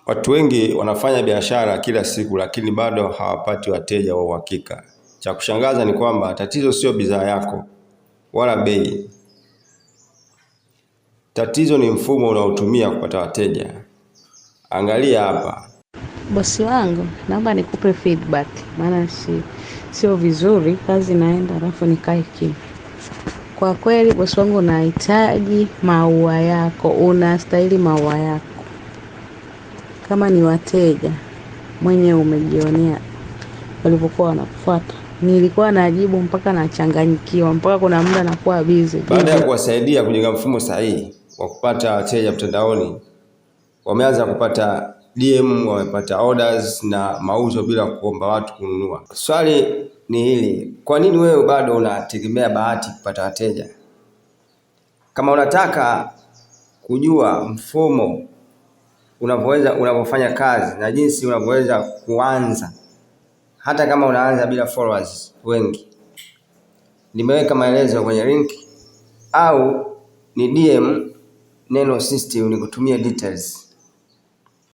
Watu wengi wanafanya biashara kila siku lakini bado hawapati wateja wa uhakika. Cha kushangaza ni kwamba tatizo sio bidhaa yako wala bei. Tatizo ni mfumo unaotumia kupata wateja. Angalia hapa. Bosi wangu, naomba nikupe feedback. Maana sio vizuri kazi naenda alafu nikae kimya. Kwa kweli bosi wangu, unahitaji maua yako, unastahili maua yako. Kama ni wateja mwenyewe umejionea walipokuwa wanakufuata. Nilikuwa najibu mpaka nachanganyikiwa, mpaka kuna muda nakuwa busy. Baada ya kuwasaidia kujenga mfumo sahihi wa kupata wateja mtandaoni, wameanza kupata DM, wamepata orders na mauzo bila kuomba watu kununua. Swali ni hili: kwa nini wewe bado unategemea bahati kupata wateja? Kama unataka kujua mfumo unavyofanya kazi na jinsi unavyoweza kuanza, hata kama unaanza bila followers wengi, nimeweka maelezo kwenye link au ni DM neno system nikutumie details.